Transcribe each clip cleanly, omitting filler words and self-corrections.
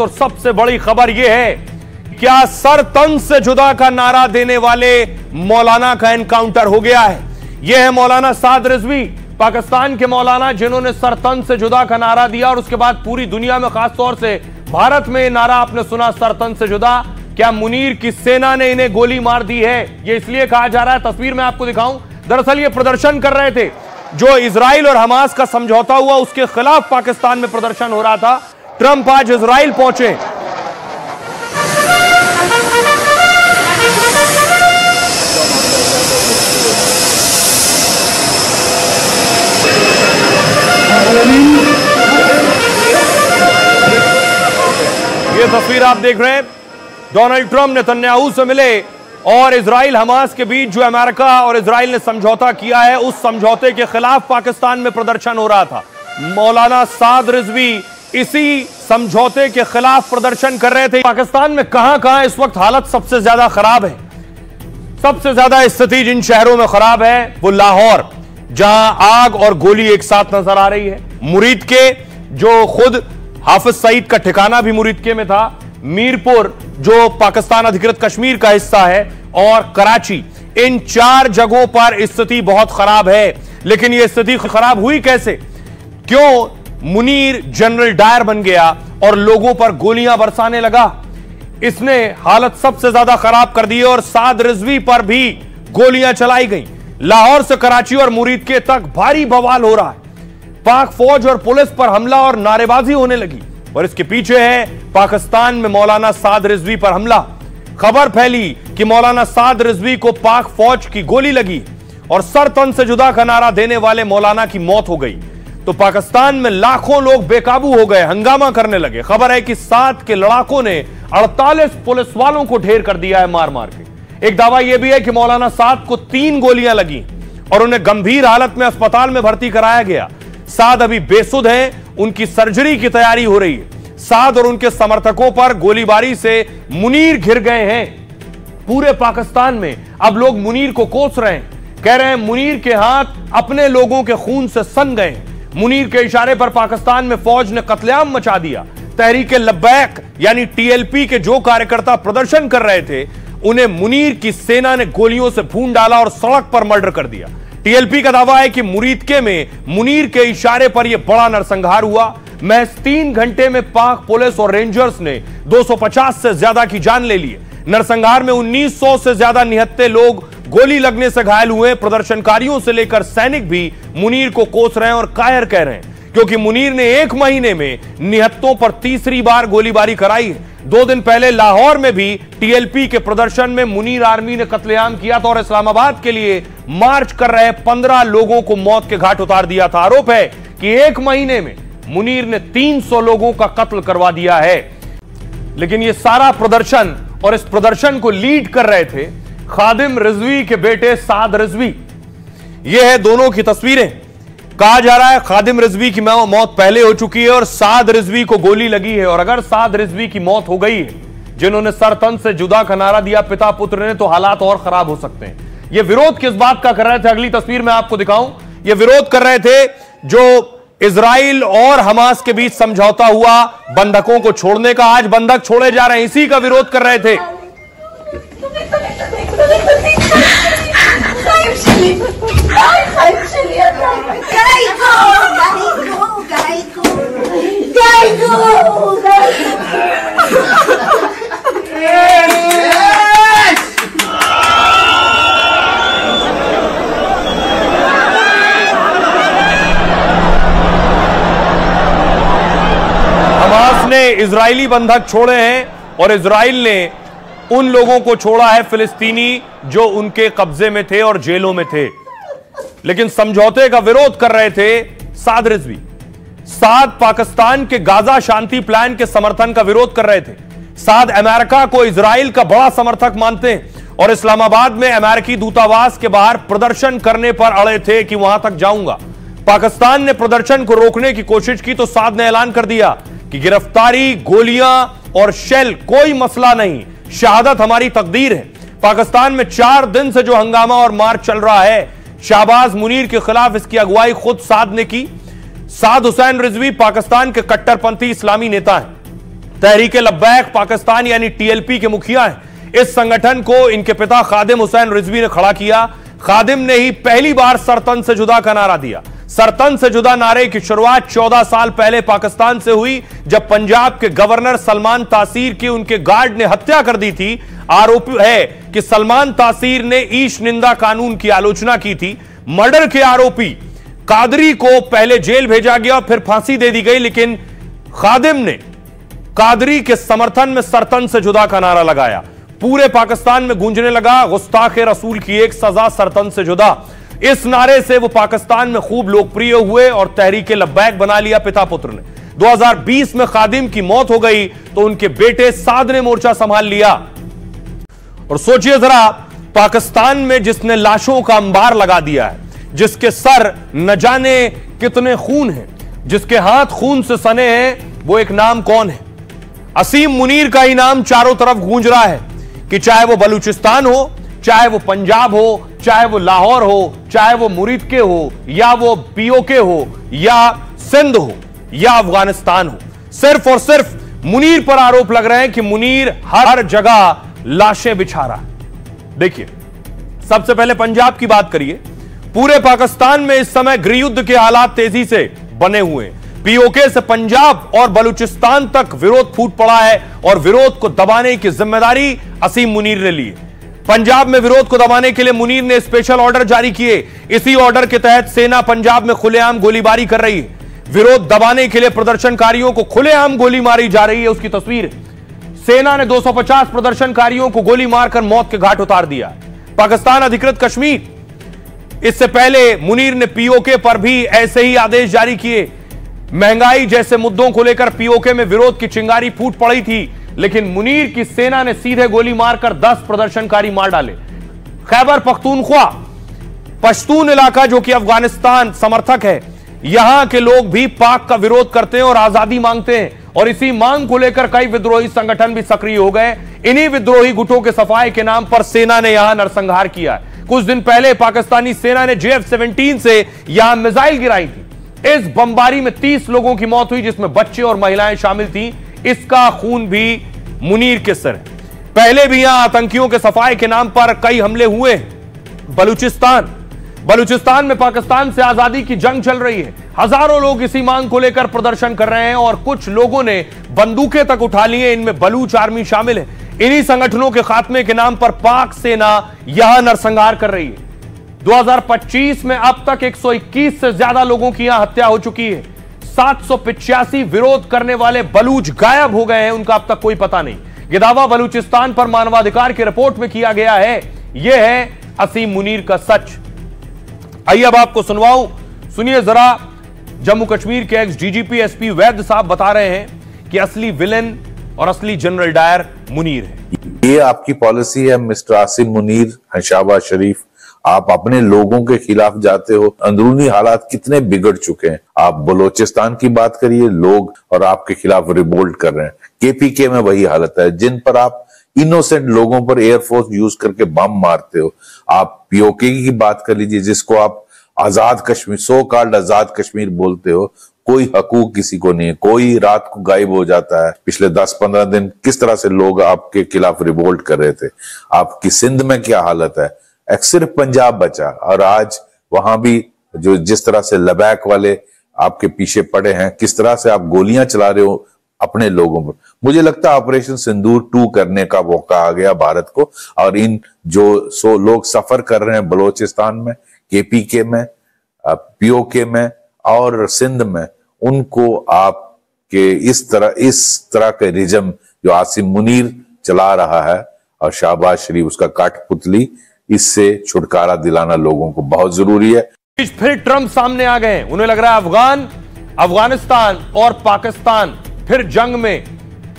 वक्त और सबसे बड़ी खबर यह है, क्या सर तन से जुदा का नारा देने वाले मौलाना का एनकाउंटर हो गया है। यह है मौलाना साद रिजवी, पाकिस्तान के मौलाना जिन्होंने सर तन से जुदा का नारा दिया और उसके बाद पूरी दुनिया में, खासतौर से भारत में नारा आपने सुना, सर तन से जुदा। क्या मुनीर की सेना ने इन्हें गोली मार दी है? यह इसलिए कहा जा रहा है, तस्वीर में आपको दिखाऊं। दरअसल ये प्रदर्शन कर रहे थे, जो इजराइल और हमास का समझौता हुआ उसके खिलाफ पाकिस्तान में प्रदर्शन हो रहा था। ट्रंप आज इजराइल पहुंचे। ये तस्वीर आप देख रहे हैं, डोनाल्ड ट्रंप नेतन्याहू से मिले और इजराइल हमास के बीच जो अमेरिका और इजराइल ने समझौता किया है, उस समझौते के खिलाफ पाकिस्तान में प्रदर्शन हो रहा था। मौलाना साद रिजवी इसी समझौते के खिलाफ प्रदर्शन कर रहे थे। पाकिस्तान में कहां इस वक्त हालत सबसे ज्यादा खराब है? सबसे ज्यादा स्थिति जिन शहरों में खराब है वो लाहौर, जहां आग और गोली एक साथ नजर आ रही है। मुरीद के, जो खुद हाफिज सईद का ठिकाना भी मुरीदके में था, मीरपुर जो पाकिस्तान अधिकृत कश्मीर का हिस्सा है, और कराची, इन 4 जगहों पर स्थिति बहुत खराब है। लेकिन यह स्थिति खराब हुई कैसे? क्यों मुनीर जनरल डायर बन गया और लोगों पर गोलियां बरसाने लगा? इसने हालत सबसे ज्यादा खराब कर दी और साद रिजवी पर भी गोलियां चलाई गई। लाहौर से कराची और मुरीदके तक भारी बवाल हो रहा है। पाक फौज और पुलिस पर हमला और नारेबाजी होने लगी और इसके पीछे है पाकिस्तान में मौलाना साद रिजवी पर हमला। खबर फैली कि मौलाना साद रिजवी को पाक फौज की गोली लगी और सर तन से जुदा का नारा देने वाले मौलाना की मौत हो गई। तो पाकिस्तान में लाखों लोग बेकाबू हो गए, हंगामा करने लगे। खबर है कि 7 के लड़ाकों ने 48 पुलिस वालों को ढेर कर दिया है मार मार के। एक दावा यह भी है कि मौलाना साद को 3 गोलियां लगी और उन्हें गंभीर हालत में अस्पताल में भर्ती कराया गया। साद अभी बेसुध हैं, उनकी सर्जरी की तैयारी हो रही है। साद और उनके समर्थकों पर गोलीबारी से मुनीर घिर गए हैं। पूरे पाकिस्तान में अब लोग मुनीर को कोस रहे हैं, कह रहे हैं मुनीर के हाथ अपने लोगों के खून से सन गए। मुनीर के इशारे पर पाकिस्तान में फौज ने कत्लेआम मचा दिया। तहरीक लब्बैक यानी टीएलपी के जो कार्यकर्ता प्रदर्शन कर रहे थे, उन्हें मुनीर की सेना ने गोलियों से भून डाला और सड़क पर मर्डर कर दिया। टीएलपी का दावा है कि मुरीदके में मुनीर के इशारे पर यह बड़ा नरसंहार हुआ। महज 3 घंटे में पाक पुलिस और रेंजर्स ने 250 से ज्यादा की जान ले ली। नरसंहार में 1900 से ज्यादा निहत्थे लोग गोली लगने से घायल हुए। प्रदर्शनकारियों से लेकर सैनिक भी मुनीर को कोस रहे हैं और कायर कह रहे हैं, क्योंकि मुनीर ने 1 महीने में निहत्तों पर तीसरी बार गोलीबारी कराई है। 2 दिन पहले लाहौर में भी टीएलपी के प्रदर्शन में मुनीर आर्मी ने कत्लेआम किया था और इस्लामाबाद के लिए मार्च कर रहे 15 लोगों को मौत के घाट उतार दिया था। आरोप है कि 1 महीने में मुनीर ने 300 लोगों का कत्ल करवा दिया है। लेकिन यह सारा प्रदर्शन, और इस प्रदर्शन को लीड कर रहे थे खादिम रिजवी के बेटे साद रिजवी। यह है दोनों की तस्वीरें। कहा जा रहा है खादिम रिजवी की मौत पहले हो चुकी है और साद रिजवी को गोली लगी है। और अगर साद रिजवी की मौत हो गई है, जिन्होंने सर तन से जुदा का नारा दिया पिता पुत्र ने, तो हालात और खराब हो सकते हैं। ये विरोध किस बात का कर रहे थे, अगली तस्वीर में आपको दिखाऊं। ये विरोध कर रहे थे जो इजराइल और हमास के बीच समझौता हुआ बंधकों को छोड़ने का। आज बंधक छोड़े जा रहे हैं, इसी का विरोध कर रहे थे। हमास ने इजरायली बंधक छोड़े हैं और इजराइल ने उन लोगों को छोड़ा है फिलिस्तीनी जो उनके कब्जे में थे और जेलों में थे। लेकिन समझौते का विरोध कर रहे थे साद रिजवी। साद पाकिस्तान के गाजा शांति प्लान के समर्थन का विरोध कर रहे थे। साद अमेरिका को इजराइल का बड़ा समर्थक मानते हैं और इस्लामाबाद में अमेरिकी दूतावास के बाहर प्रदर्शन करने पर अड़े थे कि वहां तक जाऊंगा। पाकिस्तान ने प्रदर्शन को रोकने की कोशिश की तो साद ने ऐलान कर दिया कि गिरफ्तारी, गोलियां और शेल कोई मसला नहीं, शहादत हमारी तकदीर है। पाकिस्तान में 4 दिन से जो हंगामा और मार्च चल रहा है, शाहबाज मुनीर के खिलाफ, इसकी अगुवाई खुद साद ने की। साद हुसैन रिजवी पाकिस्तान के कट्टरपंथी इस्लामी नेता हैं। तहरीके लब्बैक पाकिस्तान यानी टीएलपी के मुखिया हैं। इस संगठन को इनके पिता खादिम हुसैन रिजवी ने खड़ा किया। खादिम ने ही पहली बार सरतन से जुदा का नारा दिया। सरतन से जुदा नारे की शुरुआत 14 साल पहले पाकिस्तान से हुई, जब पंजाब के गवर्नर सलमान तासीर की उनके गार्ड ने हत्या कर दी थी। आरोप है कि सलमान तासीर ने ईश निंदा कानून की आलोचना की थी। मर्डर के आरोपी कादरी को पहले जेल भेजा गया, फिर फांसी दे दी गई, लेकिन खादिम ने कादरी के समर्थन में सरतन से जुदा का नारा लगाया। पूरे पाकिस्तान में गूंजने लगा, गुस्ताखे रसूल की एक सजा, सरतन से जुदा। इस नारे से वो पाकिस्तान में खूब लोकप्रिय हुए और तहरीके लब्बैक बना लिया पिता पुत्र ने। 2020 में खादिम की मौत हो गई तो उनके बेटे साद ने मोर्चा संभाल लिया। और सोचिए जरा, पाकिस्तान में जिसने लाशों का अंबार लगा दिया है, जिसके सर न जाने कितने खून हैं, जिसके हाथ खून से सने हैं, वो एक नाम कौन है? असीम मुनीर का ही नाम चारों तरफ गूंज रहा है कि चाहे वो बलूचिस्तान हो, चाहे वो पंजाब हो, चाहे वो लाहौर हो, चाहे वो मुरीदके हो, या वो पीओके हो, या सिंध हो, या अफगानिस्तान हो, सिर्फ और सिर्फ मुनीर पर आरोप लग रहे हैं कि मुनीर हर जगह लाशें बिछा रहा है। देखिए, सबसे पहले पंजाब की बात करिए। पूरे पाकिस्तान में इस समय गृहयुद्ध के हालात तेजी से बने हुए हैं। पीओके से पंजाब और बलूचिस्तान तक विरोध फूट पड़ा है और विरोध को दबाने की जिम्मेदारी असीम मुनीर ने ली है। पंजाब में विरोध को दबाने के लिए मुनीर ने स्पेशल ऑर्डर जारी किए। इसी ऑर्डर के तहत सेना पंजाब में खुलेआम गोलीबारी कर रही है। विरोध दबाने के लिए प्रदर्शनकारियों को खुलेआम गोली मारी जा रही है, उसकी तस्वीर। सेना ने 250 प्रदर्शनकारियों को गोली मारकर मौत के घाट उतार दिया। पाकिस्तान अधिकृत कश्मीर, इससे पहले मुनीर ने पीओके पर भी ऐसे ही आदेश जारी किए। महंगाई जैसे मुद्दों को लेकर पीओके में विरोध की चिंगारी फूट पड़ी थी, लेकिन मुनीर की सेना ने सीधे गोली मारकर 10 प्रदर्शनकारी मार डाले। खैबर पख्तूनख्वा पश्तून इलाका जो कि अफगानिस्तान समर्थक है, यहां के लोग भी पाक का विरोध करते हैं और आजादी मांगते हैं, और इसी मांग को लेकर कई विद्रोही संगठन भी सक्रिय हो गए। इन्हीं विद्रोही गुटों के सफाई के नाम पर सेना ने यहां नरसंहार किया है। कुछ दिन पहले पाकिस्तानी सेना ने JF-17 से यहां मिसाइल गिराई थी। इस बमबारी में 30 लोगों की मौत हुई, जिसमें बच्चे और महिलाएं शामिल थीं। इसका खून भी मुनीर के सर है। पहले भी यहां आतंकियों के सफाई के नाम पर कई हमले हुए। बलूचिस्तान में पाकिस्तान से आजादी की जंग चल रही है। हजारों लोग इसी मांग को लेकर प्रदर्शन कर रहे हैं और कुछ लोगों ने बंदूकें तक उठा ली हैं। इनमें बलूच आर्मी शामिल है। इन्हीं संगठनों के खात्मे के नाम पर पाक सेना यहां नरसंहार कर रही है। 2025 में अब तक 121 से ज्यादा लोगों की यहां हत्या हो चुकी है। 785 विरोध करने वाले बलूच गायब हो गए हैं, उनका अब तक कोई पता नहीं। यह दावा बलूचिस्तान पर मानवाधिकार की रिपोर्ट में किया गया है। यह है असीम मुनीर का सच। आइए अब आपको सुनवाऊं, सुनिए जरा। जम्मू कश्मीर के एक्स डीजीपी एसपी वैद्य साहब बता रहे हैं कि असली विलेन और असली जनरल डायर मुनीर है। ये आपकी पॉलिसी है मिस्टर आसिम मुनीर, शहबाज शरीफ। आप अपने लोगों के खिलाफ जाते हो। अंदरूनी हालात कितने बिगड़ चुके हैं। आप बलोचिस्तान की बात करिए, लोग और आपके खिलाफ रिवोल्ट कर रहे हैं। केपीके में वही हालत है, जिन पर आप इनोसेंट लोगों पर एयरफोर्स यूज करके बम मारते हो। आप पीओके की बात कर लीजिए, जिसको आप आजाद कश्मीर, सो कॉल्ड आजाद कश्मीर बोलते हो। कोई हकूक किसी को नहीं है। कोई रात को गायब हो जाता है। पिछले 10-15 दिन किस तरह से लोग आपके खिलाफ रिवोल्ट कर रहे थे। आपकी सिंध में क्या हालत है। एक सिर्फ पंजाब बचा, और आज वहां भी जो जिस तरह से लबैक वाले आपके पीछे पड़े हैं, किस तरह से आप गोलियां चला रहे हो अपने लोगों पर। मुझे लगता है ऑपरेशन सिंदूर 2 करने का मौका आ गया भारत को। और इन जो लोग सफर कर रहे हैं बलोचिस्तान में, केपीके में, पीओके में और सिंध में, उनको आपके इस तरह के रिजम जो आसिम मुनीर चला रहा है और शहबाज शरीफ उसका काठपुतली, इससे छुटकारा दिलाना लोगों को बहुत जरूरी है। फिर ट्रंप सामने आ गए। उन्हें लग रहा है अफगानिस्तान और पाकिस्तान फिर जंग में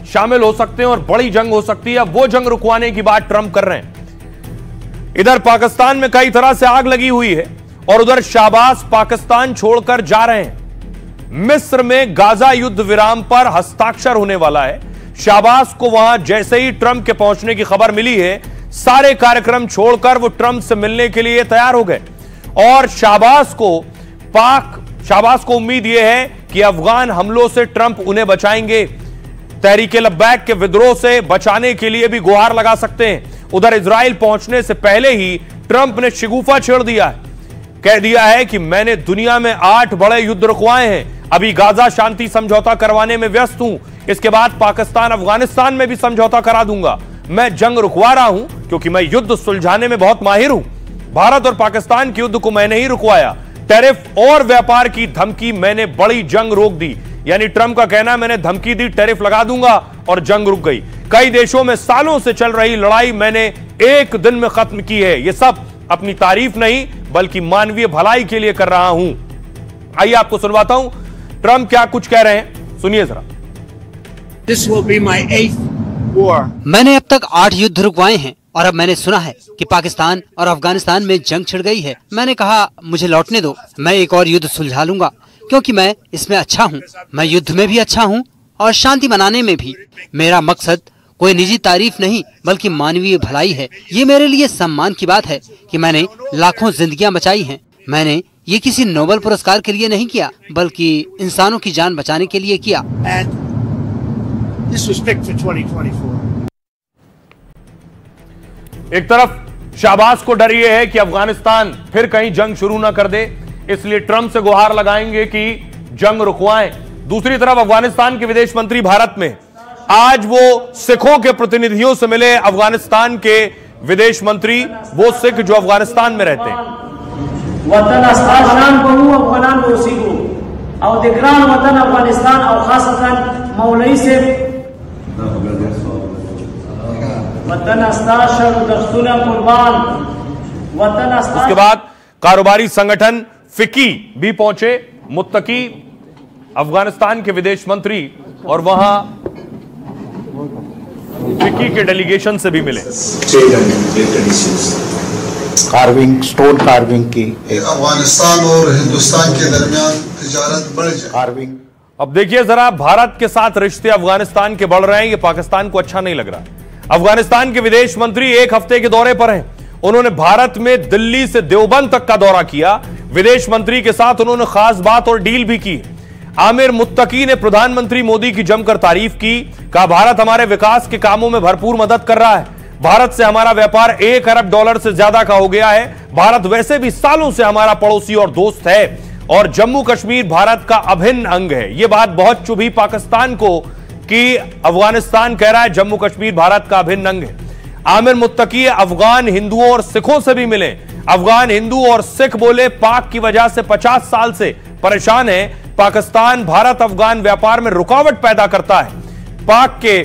शामिल हो सकते हैं और बड़ी जंग हो सकती है। वो जंग रुकवाने की बात ट्रंप कर रहे हैं। इधर पाकिस्तान में कई तरह से आग लगी हुई है और उधर शाहबाज पाकिस्तान छोड़कर जा रहे हैं। मिस्र में गाजा युद्ध विराम पर हस्ताक्षर होने वाला है। शाहबाज को वहां जैसे ही ट्रंप के पहुंचने की खबर मिली है, सारे कार्यक्रम छोड़कर वो ट्रंप से मिलने के लिए तैयार हो गए। और शाहबाज को उम्मीद यह है कि अफगान हमलों से ट्रंप उन्हें बचाएंगे। तहरीके लब्बैक के विद्रोह से बचाने के लिए भी गुहार लगा सकते हैं। उधर इजराइल पहुंचने से पहले ही ट्रंप ने शिगुफा छेड़ दिया है, कह दिया है कि मैंने दुनिया में 8 बड़े युद्ध रुकवाए हैं, अभी गाजा शांति समझौता करवाने में व्यस्त हूं, इसके बाद पाकिस्तान अफगानिस्तान में भी समझौता करा दूंगा। मैं जंग रुकवा रहा हूं क्योंकि मैं युद्ध सुलझाने में बहुत माहिर हूं। भारत और पाकिस्तान के युद्ध को मैंने ही रुकवाया, टैरिफ और व्यापार की धमकी मैंने बड़ी जंग रोक दी। यानी ट्रंप का कहना है मैंने धमकी दी, टैरिफ लगा दूंगा और जंग रुक गई। कई देशों में सालों से चल रही लड़ाई मैंने एक दिन में खत्म की है। यह सब अपनी तारीफ नहीं बल्कि मानवीय भलाई के लिए कर रहा हूं। आइए आपको सुनवाता हूं ट्रंप क्या कुछ कह रहे हैं, सुनिए जरा। This will be my 8th war. मैंने अब तक 8 युद्ध रुकवाए हैं और अब मैंने सुना है कि पाकिस्तान और अफगानिस्तान में जंग छिड़ गई है। मैंने कहा मुझे लौटने दो, मैं एक और युद्ध सुलझा लूंगा क्योंकि मैं इसमें अच्छा हूँ। मैं युद्ध में भी अच्छा हूँ और शांति मनाने में भी। मेरा मकसद कोई निजी तारीफ नहीं बल्कि मानवीय भलाई है। ये मेरे लिए सम्मान की बात है कि मैंने लाखों जिंदगियां बचाई हैं। मैंने ये किसी नोबेल पुरस्कार के लिए नहीं किया बल्कि इंसानों की जान बचाने के लिए किया। This was picked for 2024. एक तरफ शाहबाज को डर यह है कि अफगानिस्तान फिर कहीं जंग शुरू ना कर दे, इसलिए ट्रंप से गुहार लगाएंगे कि जंग रुकवाएं। दूसरी तरफ अफगानिस्तान के विदेश मंत्री भारत में, आज वो सिखों के प्रतिनिधियों से मिले। अफगानिस्तान के विदेश मंत्री वो सिख जो अफगानिस्तान में रहते हैं। वतन अस्ताशान बहु अफगानान दोसीगो और दिग्रान वतन अफगानिस्तान और खासतन मौलवी से वतन अस्ताशान दस्तूर कुर्बान वतन अस्ताश। उसके बाद कारोबारी संगठन फिकी भी पहुंचे। मुत्तकी अफगानिस्तान के विदेश मंत्री और वहां फिकी के डेलीगेशन से भी मिले। कार्विंग, स्टोन कार्विंग की अफगानिस्तान और हिंदुस्तान के दरमियान तिजारत बढ़ जाए। कार्विंग। अब देखिए जरा, भारत के साथ रिश्ते अफगानिस्तान के बढ़ रहे हैं, ये पाकिस्तान को अच्छा नहीं लग रहा। अफगानिस्तान के विदेश मंत्री 1 हफ्ते के दौरे पर हैं। उन्होंने भारत में दिल्ली से देवबंद तक का दौरा किया। विदेश मंत्री के साथ उन्होंने खास बात और डील भी की। आमिर मुत्तकी ने प्रधानमंत्री मोदी की जमकर तारीफ की, कहा भारत हमारे विकास के कामों में भरपूर मदद कर रहा है। भारत से हमारा व्यापार $1 अरब से ज्यादा का हो गया है। भारत वैसे भी सालों से हमारा पड़ोसी और दोस्त है और जम्मू कश्मीर भारत का अभिन्न अंग है। यह बात बहुत चुभी पाकिस्तान को कि अफगानिस्तान कह रहा है जम्मू कश्मीर भारत का अभिन्न अंग है। आमिर मुत्तकी अफगान हिंदुओं और सिखों से भी मिले। अफगान हिंदू और सिख बोले पाक की वजह से 50 साल से परेशान है। पाकिस्तान भारत अफगान व्यापार में रुकावट पैदा करता है। पाक के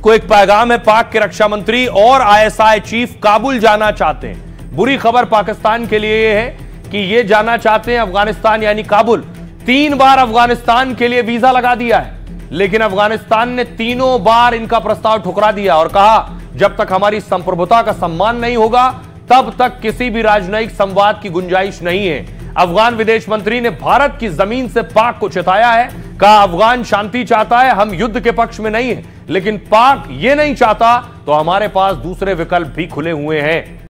को एक पैगाम है, पाक के रक्षा मंत्री और ISI चीफ काबुल जाना चाहते हैं। बुरी खबर पाकिस्तान के लिए यह है कि ये जाना चाहते हैं अफगानिस्तान यानी काबुल। 3 बार अफगानिस्तान के लिए वीजा लगा दिया है, लेकिन अफगानिस्तान ने तीनों बार इनका प्रस्ताव ठुकरा दिया और कहा जब तक हमारी संप्रभुता का सम्मान नहीं होगा तब तक किसी भी राजनयिक संवाद की गुंजाइश नहीं है। अफगान विदेश मंत्री ने भारत की जमीन से पाक को चिताया है, कहा अफगान शांति चाहता है, हम युद्ध के पक्ष में नहीं है, लेकिन पाक ये नहीं चाहता तो हमारे पास दूसरे विकल्प भी खुले हुए हैं।